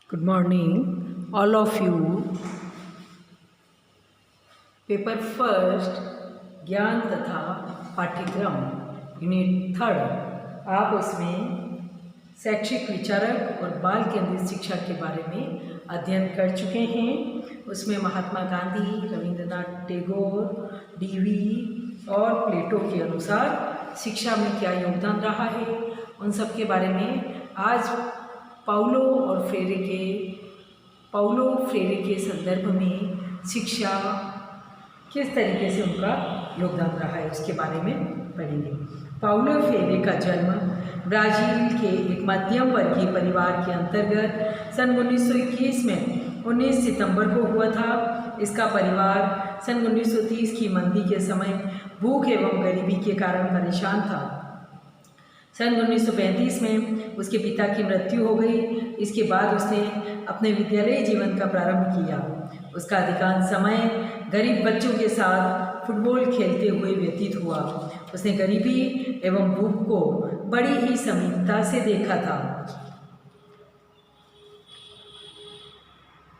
Good morning, all of you. Paper first ज्ञान तथा पाठ्यक्रम यूनिट थर्ड। आप उसमें शैक्षिक विचारक और बाल केंद्रित शिक्षा के बारे में अध्ययन कर चुके हैं। उसमें महात्मा गांधी, रविंद्रनाथ टैगोर, डीवी और प्लेटो के अनुसार शिक्षा में क्या योगदान रहा है, उन सब के बारे में आज पाउलो फ्रेरे के संदर्भ में शिक्षा किस तरीके से उनका योगदान रहा है उसके बारे में पढ़ेंगे। पाउलो फ्रेरे का जन्म ब्राज़ील के एक मध्यम वर्गीय परिवार के अंतर्गत सन 1921 में 19 सितंबर को हुआ था। इसका परिवार सन 1930 की मंदी के समय भूख एवं गरीबी के कारण परेशान था। सन 1935 में उसके पिता की मृत्यु हो गई। इसके बाद उसने अपने विद्यालय जीवन का प्रारंभ किया। उसका अधिकांश समय गरीब बच्चों के साथ फुटबॉल खेलते हुए व्यतीत हुआ। उसने गरीबी एवं भूख को बड़ी ही समीपता से देखा था।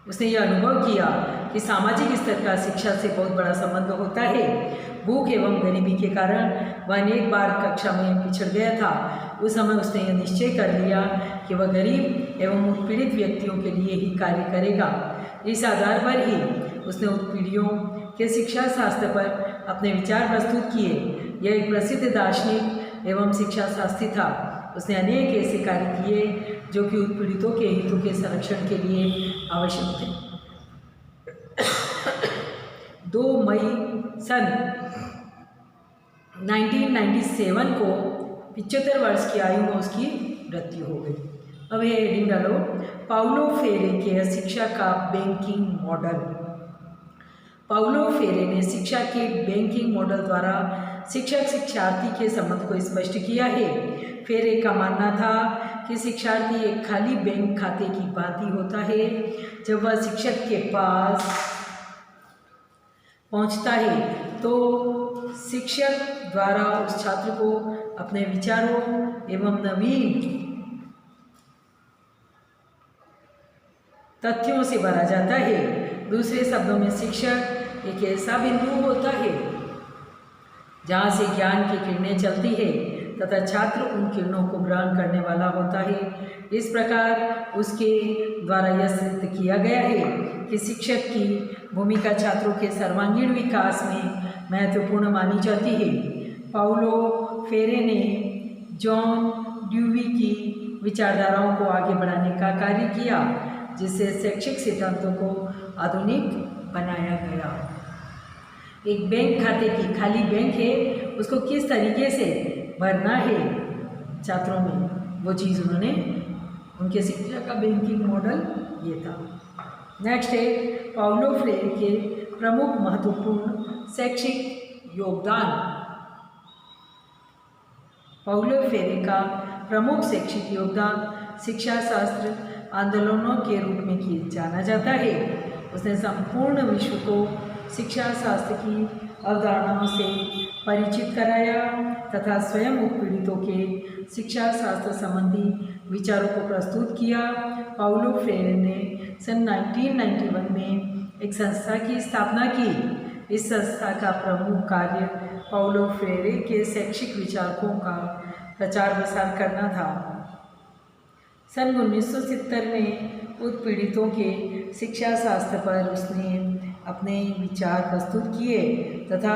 उसने यह अनुभव किया कि सामाजिक स्तर का शिक्षा से बहुत बड़ा संबंध होता है। भूख एवं गरीबी के कारण वह अनेक बार कक्षा में पिछड़ गया था। उस समय उसने यह निश्चय कर लिया कि वह गरीब एवं उत्पीड़ित व्यक्तियों के लिए ही कार्य करेगा। इस आधार पर ही उसने उत्पीड़ियों के शिक्षा शास्त्र पर अपने विचार प्रस्तुत किए। यह एक प्रसिद्ध दार्शनिक एवं शिक्षा शास्त्री था। उसने अनेक ऐसे कार्य किए जो कि उत्पीड़ितों के हितों के संरक्षण के लिए आवश्यक थे। 2 मई सन 1997 को 75 वर्ष की आयु में उसकी मृत्यु हो गई। अब ये हेडिंग डालो, पाउलो फ्रेरे के शिक्षा का बैंकिंग मॉडल। पाउलो फ्रेरे ने शिक्षा के बैंकिंग मॉडल द्वारा शिक्षक शिक्षार्थी के संबंध को स्पष्ट किया है। फ्रेरे का मानना था कि शिक्षार्थी एक खाली बैंक खाते की भांति होता है। जब वह शिक्षक के पास पहुंचता है तो शिक्षक द्वारा उस छात्र को अपने विचारों एवं नवीन तथ्यों से भरा जाता है। दूसरे शब्दों में शिक्षक एक ऐसा बिंदु होता है जहाँ से ज्ञान की किरणें चलती है तथा छात्र उन किरणों को ग्रहण करने वाला होता है। इस प्रकार उसके द्वारा यह सिद्ध किया गया है कि शिक्षक की भूमिका छात्रों के सर्वांगीण विकास में महत्वपूर्ण मानी जाती है। पाउलो फ्रेरे ने जॉन ड्यूवी की विचारधाराओं को आगे बढ़ाने का कार्य किया, जिससे शैक्षिक सिद्धांतों को आधुनिक बनाया गया। एक बैंक खाते की खाली बैंक है, उसको किस तरीके से भरना है छात्रों में, वो चीज़ उन्होंने उनके शिक्षा का बैंकिंग मॉडल ये था। नेक्स्ट है पाउलो फ्रेरे के प्रमुख महत्वपूर्ण शैक्षिक योगदान। पाउलो फ्रेरे का प्रमुख शैक्षिक योगदान शिक्षा शास्त्र आंदोलनों के रूप में जाना जाता है। उसने संपूर्ण विश्व को शिक्षा शास्त्र की अवधारणाओं से परिचित कराया तथा स्वयं उत्पीड़ितों के शिक्षा शास्त्र संबंधी विचारों को प्रस्तुत किया। पाउलो फ्रेरे ने सन 1991 में एक संस्था की स्थापना की। इस संस्था का प्रमुख कार्य पाउलो फ्रेरे के शैक्षिक विचारों का प्रचार प्रसार करना था। सन 1970 में उत्पीड़ितों के शिक्षा शास्त्र पर उसने अपने विचार प्रस्तुत किए तथा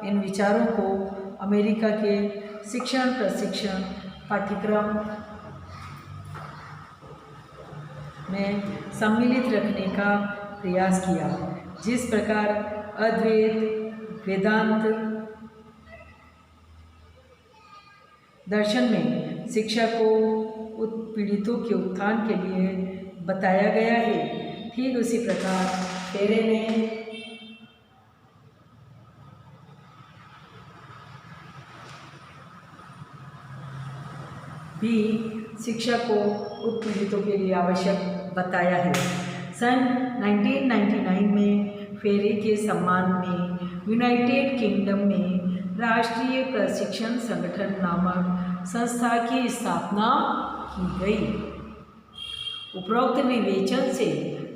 इन विचारों को अमेरिका के शिक्षण प्रशिक्षण पाठ्यक्रम में सम्मिलित रखने का प्रयास किया। जिस प्रकार अद्वैत वेदांत दर्शन में शिक्षा को उत्पीड़ितों के उत्थान के लिए बताया गया है, ठीक उसी प्रकार फ्रेरे ने भी शिक्षा को उत्पीड़ितों के लिए आवश्यक बताया है। सन 1999 में फ्रेरे के सम्मान में यूनाइटेड किंगडम में राष्ट्रीय प्रशिक्षण संगठन नामक संस्था की स्थापना की गई। उपरोक्त विवेचन से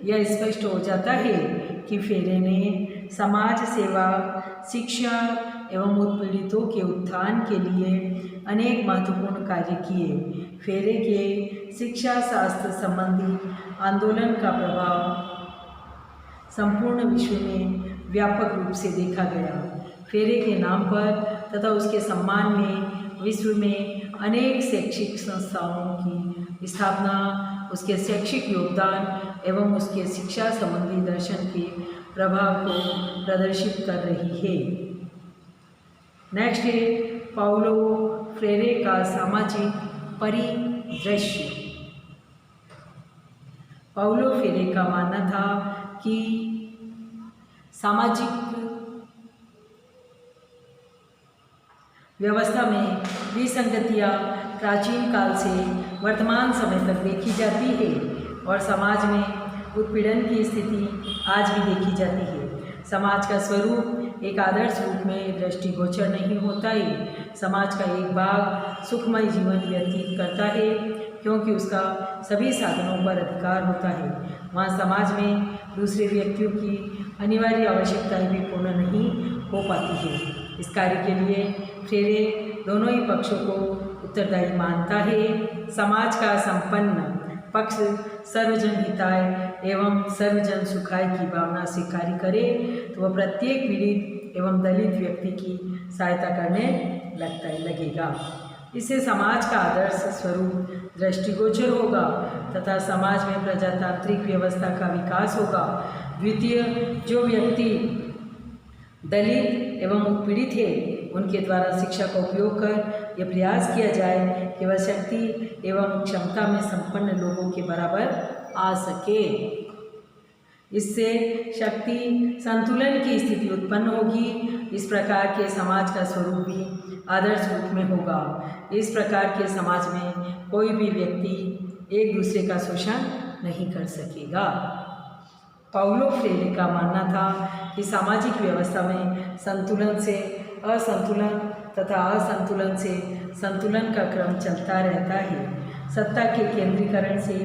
यह स्पष्ट हो जाता है कि फेरे ने समाज सेवा, शिक्षा एवं उत्पीड़ितों के उत्थान के लिए अनेक महत्वपूर्ण कार्य किए। फेरे के शिक्षा शास्त्र संबंधी आंदोलन का प्रभाव संपूर्ण विश्व में व्यापक रूप से देखा गया। फेरे के नाम पर तथा उसके सम्मान में विश्व में अनेक शैक्षिक संस्थाओं की स्थापना उसके शैक्षिक योगदान एवं उसके शिक्षा संबंधी दर्शन के प्रभाव को प्रदर्शित कर रही है। नेक्स्ट है पाउलो फ्रेरे का सामाजिक परिदृश्य। पाउलो फ्रेरे का मानना था कि सामाजिक व्यवस्था में विसंगतियाँ प्राचीन काल से वर्तमान समय तक देखी जाती है और समाज में उत्पीड़न की स्थिति आज भी देखी जाती है। समाज का स्वरूप एक आदर्श रूप में दृष्टिगोचर नहीं होता है। समाज का एक भाग सुखमय जीवन व्यतीत करता है क्योंकि उसका सभी साधनों पर अधिकार होता है। वहाँ समाज में दूसरे व्यक्तियों की अनिवार्य आवश्यकताएं भी पूर्ण नहीं हो पाती है। इस कार्य के लिए फ्रेरे दोनों ही पक्षों को उत्तरदायी मानता है। समाज का संपन्न पक्ष सर्वजन हिताय एवं सर्वजन सुखाय की भावना से कार्य करे तो वह प्रत्येक पीड़ित एवं दलित व्यक्ति की सहायता करने लगेगा। इससे समाज का आदर्श स्वरूप दृष्टिगोचर होगा तथा समाज में प्रजातांत्रिक व्यवस्था का विकास होगा। द्वितीय, जो व्यक्ति दलित एवं उत्पीड़ित है उनके द्वारा शिक्षा का उपयोग कर यह प्रयास किया जाए कि वह शक्ति एवं क्षमता में संपन्न लोगों के बराबर आ सके। इससे शक्ति संतुलन की स्थिति उत्पन्न होगी। इस प्रकार के समाज का स्वरूप भी आदर्श रूप में होगा। इस प्रकार के समाज में कोई भी व्यक्ति एक दूसरे का शोषण नहीं कर सकेगा। पाउलो फ्रेरे का मानना था कि सामाजिक व्यवस्था में संतुलन से असंतुलन तथा असंतुलन से संतुलन का क्रम चलता रहता है। सत्ता के केंद्रीकरण से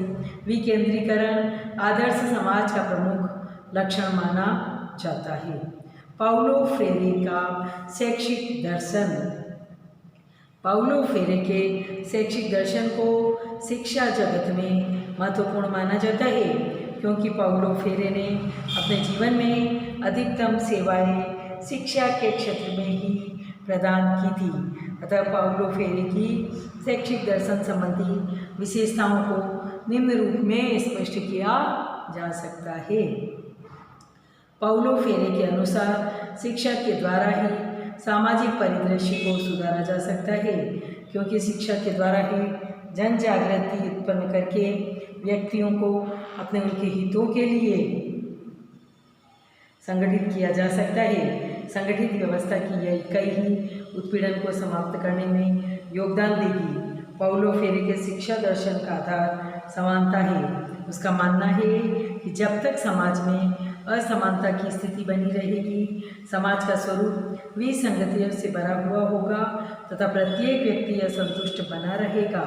विकेंद्रीकरण आदर्श समाज का प्रमुख लक्षण माना जाता है। पाउलो फ्रेरे का शैक्षिक दर्शन। पाउलो फ्रेरे के शैक्षिक दर्शन को शिक्षा जगत में महत्वपूर्ण माना जाता है क्योंकि पाउलो फ्रेरे ने अपने जीवन में अधिकतम सेवाएं शिक्षा के क्षेत्र में ही प्रदान की थी। अतः पाउलो फ्रेरे की शैक्षिक दर्शन संबंधी विशेषताओं को निम्न रूप में स्पष्ट किया जा सकता है। पाउलो फ्रेरे के अनुसार शिक्षा के द्वारा ही सामाजिक परिदृश्य को सुधारा जा सकता है क्योंकि शिक्षा के द्वारा ही जन जागृति उत्पन्न करके व्यक्तियों को अपने उनके हितों के लिए संगठित किया जा सकता है। संगठित व्यवस्था की यह इकाई ही उत्पीड़न को समाप्त करने में योगदान देगी। पाउलो फ्रेरे के शिक्षा दर्शन का आधार समानता है। उसका मानना है कि जब तक समाज में असमानता की स्थिति बनी रहेगी, समाज का स्वरूप विसंगतियों से भरा हुआ होगा तथा प्रत्येक व्यक्ति असंतुष्ट बना रहेगा।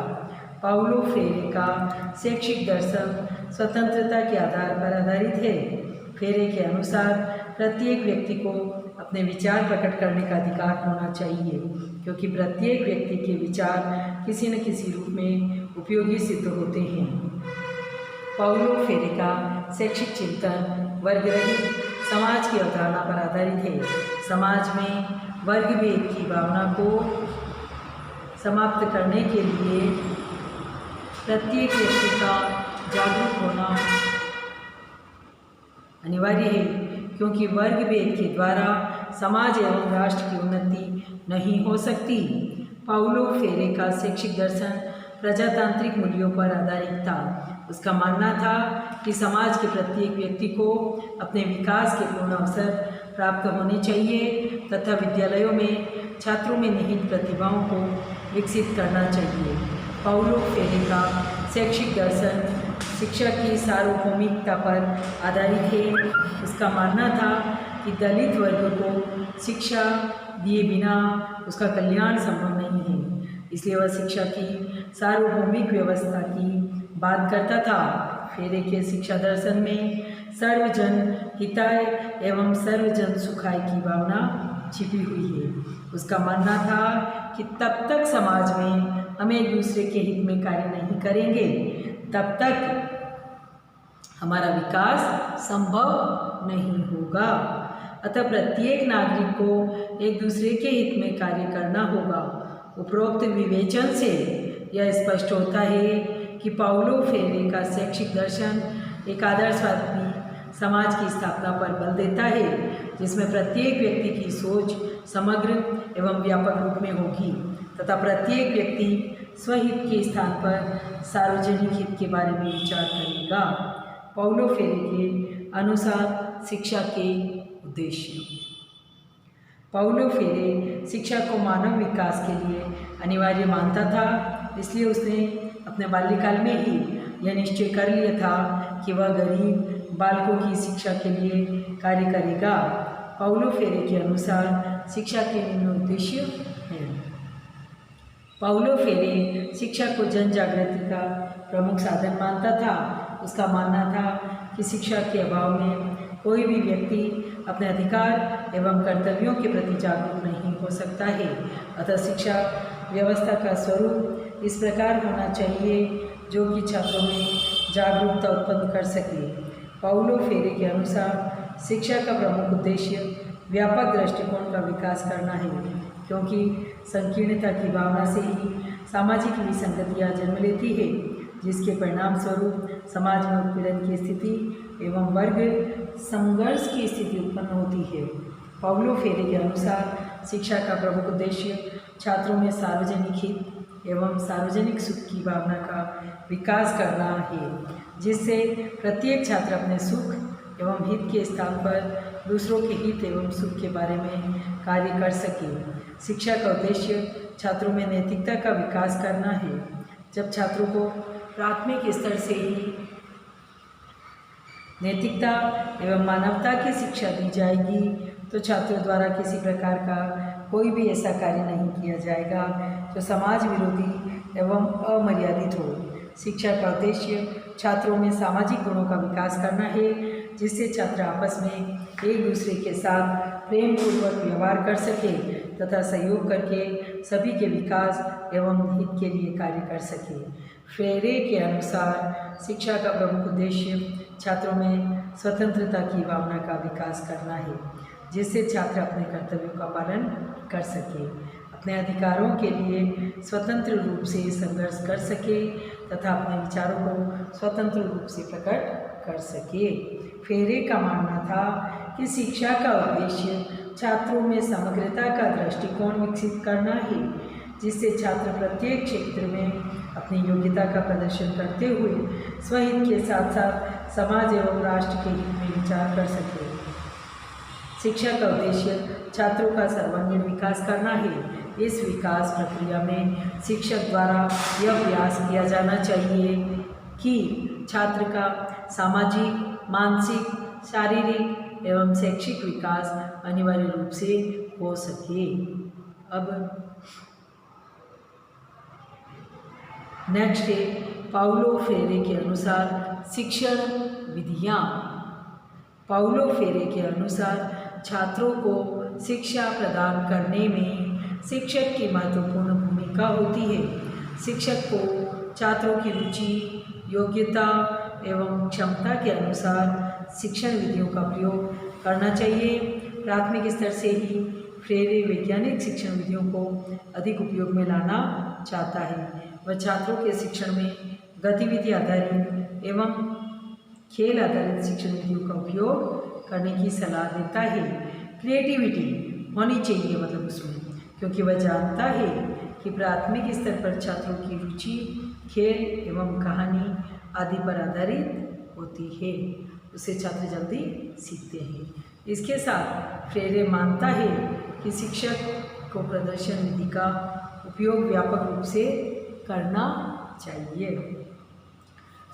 पाउलो फ्रेरे का शैक्षिक दर्शन स्वतंत्रता के आधार पर आधारित है। फ्रेरे के अनुसार प्रत्येक व्यक्ति को अपने विचार प्रकट करने का अधिकार होना चाहिए क्योंकि प्रत्येक व्यक्ति के विचार किसी न किसी रूप में उपयोगी सिद्ध होते हैं। पाउलो फ्रेरे का शैक्षिक चिंतन वर्ग रहित समाज की अवधारणा पर आधारित है। समाज में वर्ग भेद की भावना को समाप्त करने के लिए प्रत्येक व्यक्ति का जागरूक होना अनिवार्य है क्योंकि वर्ग भेद के द्वारा समाज एवं राष्ट्र की उन्नति नहीं हो सकती। पाउलो फ्रेरे का शैक्षिक दर्शन प्रजातांत्रिक मूल्यों पर आधारित था। उसका मानना था कि समाज के प्रत्येक व्यक्ति को अपने विकास के पूर्ण अवसर प्राप्त होने चाहिए तथा विद्यालयों में छात्रों में निहित प्रतिभाओं को विकसित करना चाहिए। पाउलो फ्रेरे का शैक्षिक दर्शन शिक्षा की सार्वभौमिकता पर आधारित है। उसका मानना था कि दलित वर्ग को शिक्षा दिए बिना उसका कल्याण संभव नहीं है, इसलिए वह शिक्षा की सार्वभौमिक व्यवस्था की बात करता था। फेरे के शिक्षा दर्शन में सर्वजन हिताय एवं सर्वजन सुखाय की भावना छिपी हुई है। उसका मानना था कि तब तक समाज में हम एक दूसरे के हित में कार्य नहीं करेंगे, तब तक हमारा विकास संभव नहीं होगा। अतः प्रत्येक नागरिक को एक दूसरे के हित में कार्य करना होगा। उपरोक्त विवेचन से यह स्पष्ट होता है कि पाउलो फ्रेरे का शैक्षिक दर्शन एक आदर्शवादी समाज की स्थापना पर बल देता है, जिसमें प्रत्येक व्यक्ति की सोच समग्र एवं व्यापक रूप में होगी तथा प्रत्येक व्यक्ति स्वहित के स्थान पर सार्वजनिक हित के बारे में विचार करेगा। पाउलो फ्रेरे के अनुसार शिक्षा के उद्देश्य। पाउलो फ्रेरे शिक्षा को मानव विकास के लिए अनिवार्य मानता था, इसलिए उसने अपने बाल्यकाल में ही यह निश्चय कर लिया था कि वह गरीब बालकों की शिक्षा के लिए कार्य करेगा। पाउलो फ्रेरे के अनुसार शिक्षा के निम्न उद्देश्य हैं। पाउलो फ्रेरे शिक्षा को जन जागृति का प्रमुख साधन मानता था। उसका मानना था कि शिक्षा के अभाव में कोई भी व्यक्ति अपने अधिकार एवं कर्तव्यों के प्रति जागरूक नहीं हो सकता है। अतः शिक्षा व्यवस्था का स्वरूप इस प्रकार होना चाहिए जो कि छात्रों में जागरूकता उत्पन्न कर सके। पाउलो फ्रेरे के अनुसार शिक्षा का प्रमुख उद्देश्य व्यापक दृष्टिकोण का विकास करना है, क्योंकि संकीर्णता की भावना से ही सामाजिक विसंगतियाँ जन्म लेती है, जिसके परिणाम स्वरूप समाज में उत्पीड़न की स्थिति एवं वर्ग संघर्ष की स्थिति उत्पन्न होती है। पाउलो फ्रेरे के अनुसार शिक्षा का प्रमुख उद्देश्य छात्रों में सार्वजनिक हित एवं सार्वजनिक सुख की भावना का विकास करना है, जिससे प्रत्येक छात्र अपने सुख एवं हित के स्थान पर दूसरों के हित एवं सुख के बारे में कार्य कर सके। शिक्षा का उद्देश्य छात्रों में नैतिकता का विकास करना है। जब छात्रों को प्राथमिक स्तर से ही नैतिकता एवं मानवता की शिक्षा दी जाएगी तो छात्रों द्वारा किसी प्रकार का कोई भी ऐसा कार्य नहीं किया जाएगा जो समाज विरोधी एवं अमर्यादित हो। शिक्षा का उद्देश्य छात्रों में सामाजिक गुणों का विकास करना है, जिससे छात्र आपस में एक दूसरे के साथ प्रेम पूर्वक व्यवहार कर सके तथा सहयोग करके सभी के विकास एवं हित के लिए कार्य कर सके। फ्रेरे के अनुसार शिक्षा का प्रमुख उद्देश्य छात्रों में स्वतंत्रता की भावना का विकास करना है, जिससे छात्र अपने कर्तव्यों का पालन कर सके, अपने अधिकारों के लिए स्वतंत्र रूप से संघर्ष कर सके तथा अपने विचारों को स्वतंत्र रूप से प्रकट कर सके। फ्रेरे का मानना था कि शिक्षा का उद्देश्य छात्रों में समग्रता का दृष्टिकोण विकसित करना है, जिससे छात्र प्रत्येक क्षेत्र में अपनी योग्यता का प्रदर्शन करते हुए स्वहित के साथ साथ समाज एवं राष्ट्र के हित में विचार कर सके। शिक्षा का उद्देश्य छात्रों का सर्वांगीण विकास करना है। इस विकास प्रक्रिया में शिक्षक द्वारा यह प्रयास किया जाना चाहिए कि छात्र का सामाजिक, मानसिक, शारीरिक एवं शैक्षिक विकास अनिवार्य रूप से हो सके। अब नेक्स्ट है पाउलो फ्रेरे के अनुसार शिक्षण विधियाँ। पाउलो फ्रेरे के अनुसार छात्रों को शिक्षा प्रदान करने में शिक्षक की महत्वपूर्ण भूमिका होती है। शिक्षक को छात्रों की रुचि, योग्यता एवं क्षमता के अनुसार शिक्षण विधियों का प्रयोग करना चाहिए। प्राथमिक स्तर से ही फ्रेरे वैज्ञानिक शिक्षण विधियों को अधिक उपयोग में लाना चाहता है। वह छात्रों के शिक्षण में गतिविधि आधारित एवं खेल आधारित शिक्षण विधियों का उपयोग करने की सलाह देता है। क्रिएटिविटी होनी चाहिए मतलब उसमें, क्योंकि वह जानता है कि प्राथमिक स्तर पर छात्रों की रुचि खेल एवं कहानी आदि पर आधारित होती है, उससे छात्र जल्दी सीखते हैं। इसके साथ फ्रेरे मानता है कि शिक्षक को प्रदर्शन विधि का उपयोग व्यापक रूप से करना चाहिए।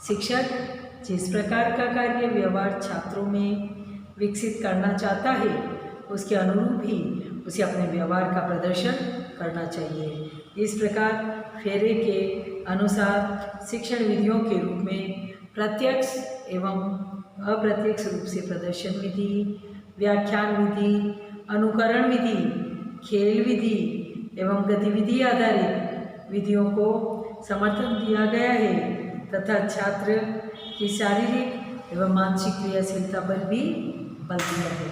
शिक्षक जिस प्रकार का कार्य व्यवहार छात्रों में विकसित करना चाहता है उसके अनुरूप ही उसे अपने व्यवहार का प्रदर्शन करना चाहिए। इस प्रकार फ्रेरे के अनुसार शिक्षण विधियों के रूप में प्रत्यक्ष एवं अप्रत्यक्ष रूप से प्रदर्शन विधि, व्याख्यान विधि, अनुकरण विधि, खेल विधि एवं गतिविधि आधारित विधियों को समर्थन दिया गया है तथा छात्र की शारीरिक एवं मानसिक क्रियाशीलता पर भी बल दिया है।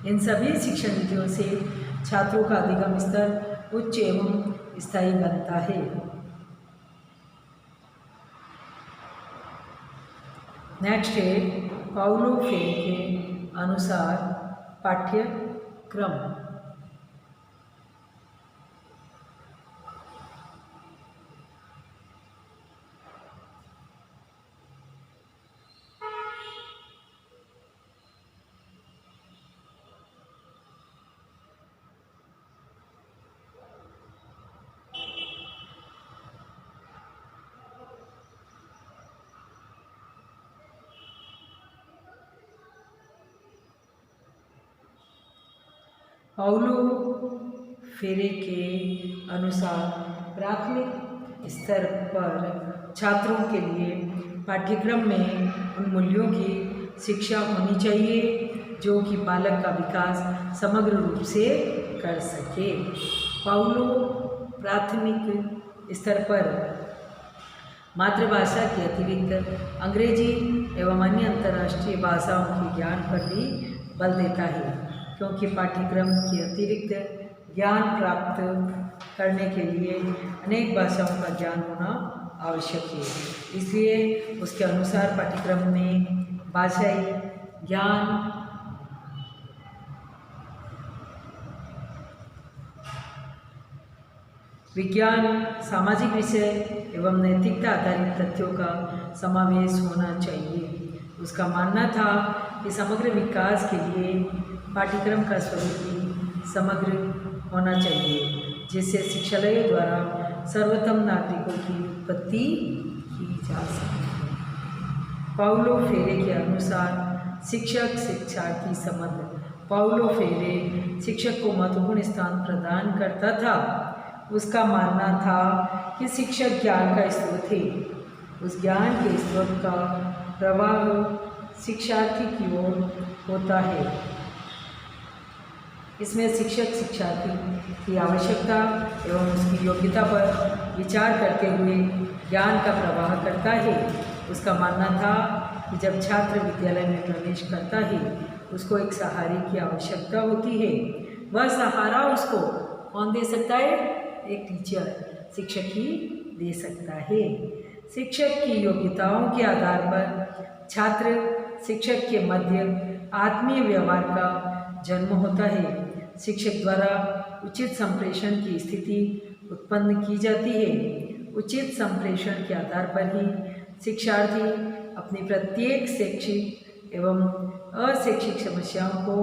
इन सभी शिक्षण विधियों से छात्रों का अधिगम स्तर उच्च एवं स्थायी बनता है। नेक्स्ट है पाउलो फ्रेरे के अनुसार पाठ्यक्रम। पाउलो फ्रेरे के अनुसार प्राथमिक स्तर पर छात्रों के लिए पाठ्यक्रम में उन मूल्यों की शिक्षा होनी चाहिए जो कि बालक का विकास समग्र रूप से कर सके। पाउलो प्राथमिक स्तर पर मातृभाषा के अतिरिक्त अंग्रेजी एवं अन्य अंतर्राष्ट्रीय भाषाओं के ज्ञान पर भी बल देता है, क्योंकि पाठ्यक्रम के अतिरिक्त ज्ञान प्राप्त करने के लिए अनेक भाषाओं का ज्ञान होना आवश्यक है। इसलिए उसके अनुसार पाठ्यक्रम में भाषाई ज्ञान, विज्ञान, सामाजिक विषय एवं नैतिकता आधारित तथ्यों का समावेश होना चाहिए। उसका मानना था कि समग्र विकास के लिए पाठ्यक्रम का स्वरूप भी समग्र होना चाहिए, जिससे शिक्षालयों द्वारा सर्वोत्तम नागरिकों की उत्पत्ति की जा सके। पाउलो फ्रेरे के अनुसार शिक्षक शिक्षार्थी संबंध। पाउलो फ्रेरे शिक्षक को महत्वपूर्ण स्थान प्रदान करता था। उसका मानना था कि शिक्षक ज्ञान का स्रोत है। उस ज्ञान के स्रोत का प्रवाह शिक्षार्थी की ओर होता है। इसमें शिक्षक शिक्षार्थी की आवश्यकता एवं उसकी योग्यता पर विचार करते हुए ज्ञान का प्रवाह करता है। उसका मानना था कि जब छात्र विद्यालय में प्रवेश करता है उसको एक सहारे की आवश्यकता होती है। वह सहारा उसको कौन दे सकता है? एक टीचर, शिक्षक ही दे सकता है। शिक्षक की योग्यताओं के आधार पर छात्र शिक्षक के मध्य आत्मीय व्यवहार का जन्म होता है। शिक्षक द्वारा उचित संप्रेषण की स्थिति उत्पन्न की जाती है। उचित संप्रेषण के आधार पर ही शिक्षार्थी अपनी प्रत्येक शैक्षिक एवं अशैक्षिक समस्याओं को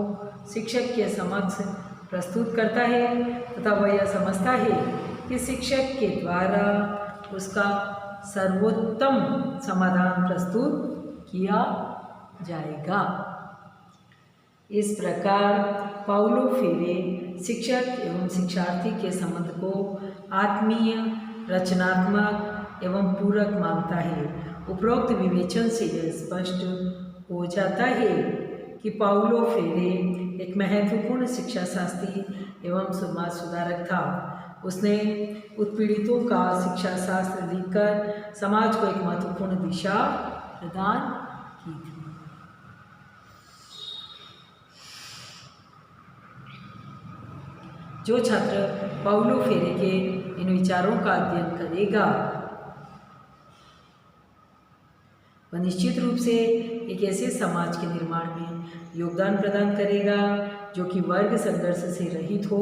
शिक्षक के समक्ष प्रस्तुत करता है तथा वह यह समझता है कि शिक्षक के द्वारा उसका सर्वोत्तम समाधान प्रस्तुत किया जाएगा। इस प्रकार पाउलो फ्रेरे शिक्षक एवं शिक्षार्थी के संबंध को आत्मीय, रचनात्मक एवं पूरक मानता है। उपरोक्त विवेचन से यह स्पष्ट हो जाता है कि पाउलो फ्रेरे एक महत्वपूर्ण शिक्षा शास्त्री एवं समाज सुधारक था। उसने उत्पीड़ितों का शिक्षा शास्त्र लिखकर समाज को एक महत्वपूर्ण दिशा प्रदान की थी। जो छात्र पाउलो फ्रेरे के इन विचारों का अध्ययन करेगा वह निश्चित रूप से एक ऐसे समाज के निर्माण में योगदान प्रदान करेगा जो कि वर्ग संघर्ष से रहित हो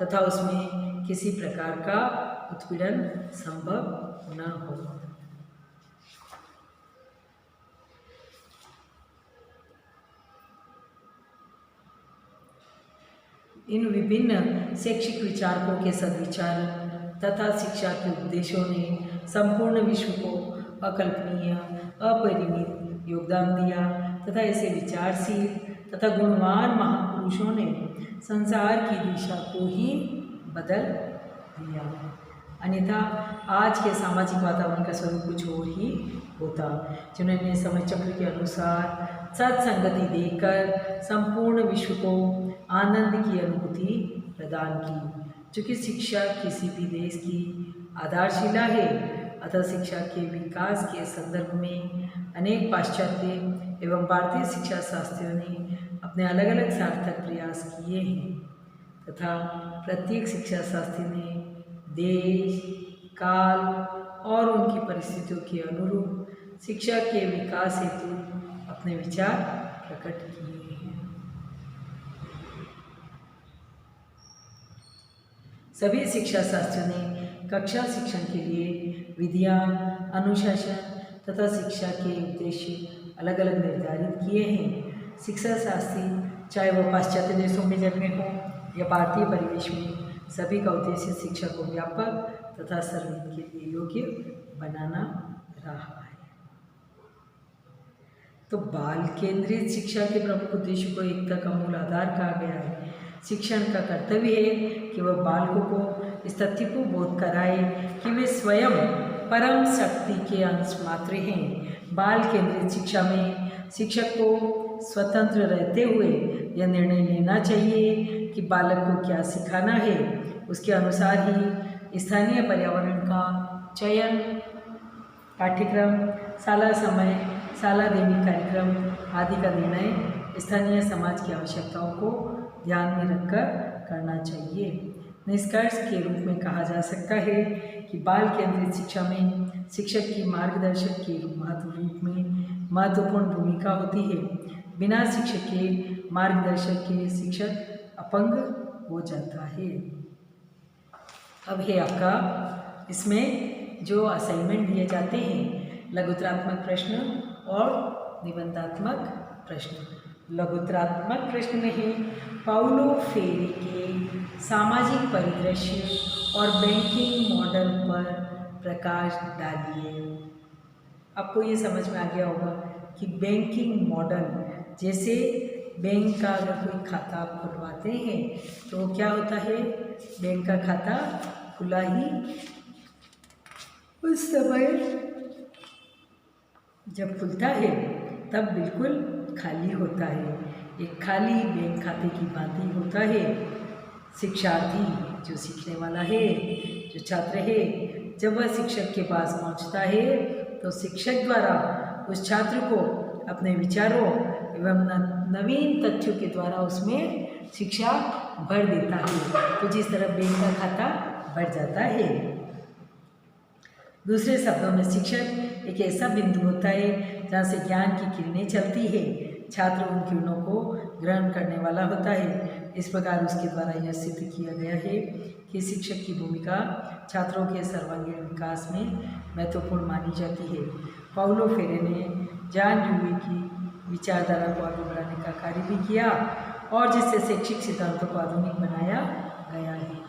तथा उसमें किसी प्रकार का उत्पीड़न संभव न हो। इन विभिन्न शैक्षिक विचारकों के सद्विचार तथा शिक्षा के उपदेशों ने संपूर्ण विश्व को अकल्पनीय, अपरिमित योगदान दिया तथा ऐसे विचारशील तथा गुणवान महापुरुषों ने संसार की दिशा को ही बदल दिया। अन्यथा आज के सामाजिक वातावरण का स्वरूप कुछ और ही होता, जिन्होंने समय चक्र के अनुसार सत्संगति देकर संपूर्ण विश्व को आनंद की अनुभूति प्रदान की। चूँकि शिक्षा किसी भी देश की आधारशिला है, अतः शिक्षा के विकास के संदर्भ में अनेक पाश्चात्य एवं भारतीय शिक्षा शास्त्रियों ने अपने अलग अलग सार्थक प्रयास किए हैं तथा प्रत्येक शिक्षा शास्त्री ने देश, काल और उनकी परिस्थितियों के अनुरूप शिक्षा के विकास हेतु अपने विचार प्रकट किए हैं। सभी शिक्षा शास्त्रियों ने कक्षा शिक्षण के लिए विधियाँ, अनुशासन तथा शिक्षा के उद्देश्य अलग अलग निर्धारित किए हैं। शिक्षा शास्त्री चाहे वह पाश्चात्य देशों में जन्मे हों या भारतीय परिवेश में, सभी का उद्देश्य शिक्षा को व्यापक तथा सर्वहित के लिए योग्य बनाना रहा है। तो बाल केंद्रित शिक्षा के प्रमुख उद्देश्य को एकता का मूल आधार कहा गया है। शिक्षण का कर्तव्य है कि वह बालकों को इस तथ्य को बोध कराए कि वे स्वयं परम शक्ति के अंश मात्र हैं। बाल केंद्रित शिक्षा में शिक्षक को स्वतंत्र रहते हुए यह निर्णय लेना चाहिए कि बालक को क्या सिखाना है। उसके अनुसार ही स्थानीय पर्यावरण का चयन, पाठ्यक्रम, शाला समय, शाला दैनिक कार्यक्रम आदि का निर्णय स्थानीय समाज की आवश्यकताओं को ध्यान में रखकर करना चाहिए। निष्कर्ष के रूप में कहा जा सकता है कि बाल केंद्रित शिक्षा में शिक्षक की मार्गदर्शक के रूप में महत्वपूर्ण भूमिका होती है। बिना शिक्षक के मार्गदर्शक के शिक्षक अपंग हो जाता है। अब है आपका इसमें जो असाइनमेंट दिए जाते हैं, लघुत्तरात्मक प्रश्न और निबंधात्मक प्रश्न। लघुत्तरात्मक प्रश्न में है पाउलो फ्रेरे के सामाजिक परिदृश्य और बैंकिंग मॉडल पर प्रकाश डालिए। आपको ये समझ में आ गया होगा कि बैंकिंग मॉडल, जैसे बैंक का अगर कोई खाता आप खुलवाते हैं तो क्या होता है, बैंक का खाता खुला ही उस समय जब खुलता है तब बिल्कुल खाली होता है। एक खाली बैंक खाते की भांति होता है। शिक्षार्थी जो सीखने वाला है, जो छात्र है, जब वह शिक्षक के पास पहुंचता है तो शिक्षक द्वारा उस छात्र को अपने विचारों एवं नवीन तथ्यों के द्वारा उसमें शिक्षा भर देता है। तो जिस तरह बैंक का खाता भर जाता है। दूसरे शब्दों में शिक्षक एक ऐसा बिंदु होता है जहाँ से ज्ञान की किरणें चलती है। छात्र उन किरणों को ग्रहण करने वाला होता है। इस प्रकार उसके द्वारा यह सिद्ध किया गया है कि शिक्षक की भूमिका छात्रों के सर्वांगीण विकास में महत्वपूर्ण मानी जाती है। पाउलो फ्रेरे ने जॉन ड्यूई की विचारधारा को आगे बढ़ाने का कार्य भी किया और जिससे शैक्षिक सिद्धांतों को आधुनिक बनाया गया है।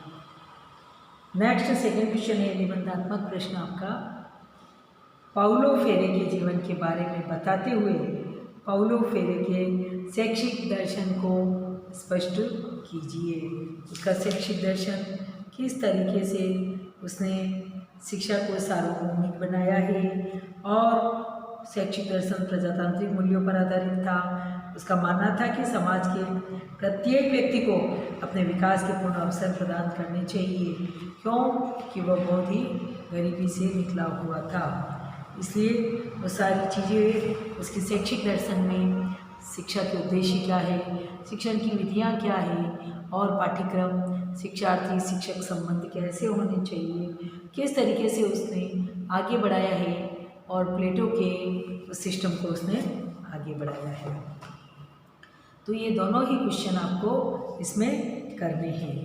नेक्स्ट सेकेंड क्वेश्चन है निबंधात्मक प्रश्न आपका। पाउलो फ्रेरे के जीवन के बारे में बताते हुए पाउलो फ्रेरे के शैक्षिक दर्शन को स्पष्ट कीजिए। उसका शैक्षिक दर्शन किस तरीके से उसने शिक्षा को सार्वभौमिक बनाया है और शैक्षिक दर्शन प्रजातांत्रिक मूल्यों पर आधारित था। उसका मानना था कि समाज के प्रत्येक व्यक्ति को अपने विकास के पूर्ण अवसर प्रदान करने चाहिए, क्योंकि वह बहुत ही गरीबी से निकला हुआ था। इसलिए वो सारी चीज़ें उसके शैक्षिक दर्शन में, शिक्षा के उद्देश्य क्या है, शिक्षण की विधियाँ क्या है और पाठ्यक्रम, शिक्षार्थी शिक्षक संबंध कैसे होने चाहिए, किस तरीके से उसने आगे बढ़ाया है और प्लेटो के उस सिस्टम को उसने आगे बढ़ाया है। तो ये दोनों ही क्वेश्चन आपको इसमें करने हैं।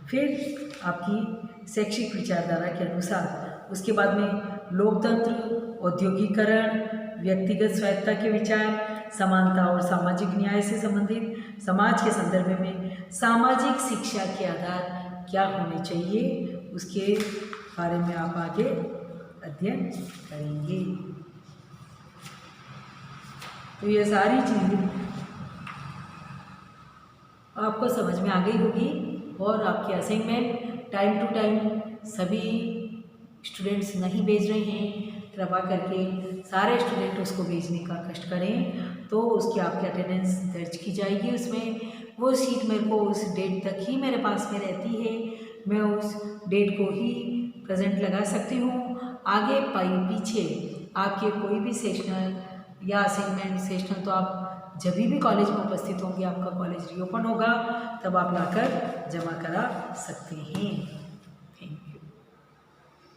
फिर आपकी शैक्षिक विचारधारा के अनुसार उसके बाद में लोकतंत्र, औद्योगिकरण, व्यक्तिगत स्वायत्ता के विचार, समानता और सामाजिक न्याय से संबंधित समाज के संदर्भ में सामाजिक शिक्षा के आधार क्या होने चाहिए, उसके बारे में आप आगे अध्ययन करेंगे। तो ये सारी चीज़ें आपको समझ में आ गई होगी और आपके असाइनमेंट टाइम टू टाइम सभी स्टूडेंट्स नहीं भेज रहे हैं, कृपा करके सारे स्टूडेंट उसको भेजने का कष्ट करें, तो उसकी आपकी अटेंडेंस दर्ज की जाएगी उसमें। वो सीट मेरे को उस डेट तक ही मेरे पास में रहती है, मैं उस डेट को ही प्रेजेंट लगा सकती हूँ। आगे पीछे आपके कोई भी सेशनल या असाइनमेंट सेशनल तो आप जब भी कॉलेज में उपस्थित होंगे, आपका कॉलेज रीओपन होगा, तब आप लाकर जमा करा सकते हैं।